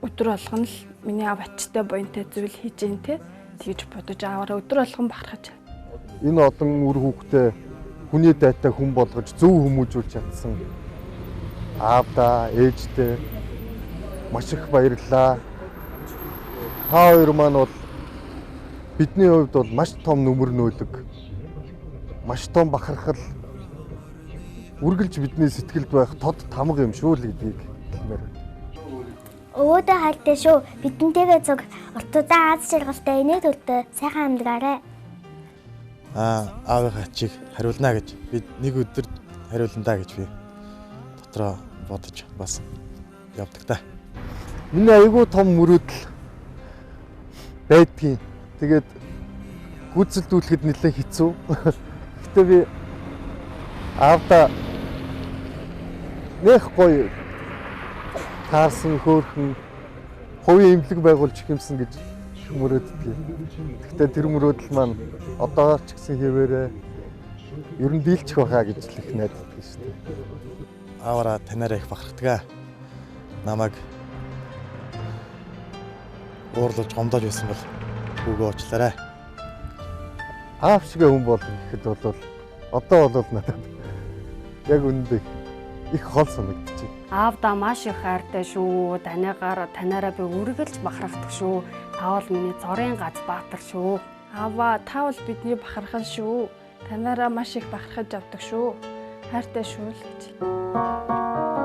өдөр болгон л миний аав ачтай буянтай зүйл хийж гин те тэгж бодож аваараа өдөр болгон бахархаж. Энэ олон үр хүүхдээ хүний дайтай хүн болгож зөв хүмүүжүүлж чадсан аавдаа ээжтэй маш их баярлалаа. Та хоёр маань бол бидний хувьд бол маш том нүмер нөлөг, маш том бахархал, үргэлж бидний сэтгэлд байх тод тамга юм шүү л гэдгийг хэлмээр. Өвөөдөө хальтай шүү. Бидэнтэйгээ зөв ортодоо аз жаргалтай инээд үлдээ сайхан амьдгаарай. Аавынхаа ачийг хариулна гэж би нэг өдөр хариулна гэж би дотроо бодож бас явдаг та. Миний айгүй том мөрөөдөл байдгийн. Тэгээд гүйцэлдүүлэхэд нэлээд хэцүү. Гэтэ би аавда нэх гоё таарсан хөөрхөн хувийн эмнэлэг байгуулж ихэмсэн гэж мөрөөддөг. Гэхдээ тэр мөрөөдөл маань одоо ч гэсэн хэвээрээ ер нь дийлчих байхаа гэж л их найддаг шүү дээ. Ааваараа танаараа их бахархдаг. Намайг уурлаж гомдож байсан бол үгүй уучлаарай. Аав шиг хүн болно гэхэд бол одоо бол надад яг үнэндээ их хол санагдчих. Аавдаа маш их хайртай шүү. Танаараа би үргэлж бахархдаг шүү. Та бол миний цорын гац баатар шүү. Аава та бол бидний бахархал шүү. Танаараа маш их бахархаж авдаг шүү. Хайртай шүү л гэж.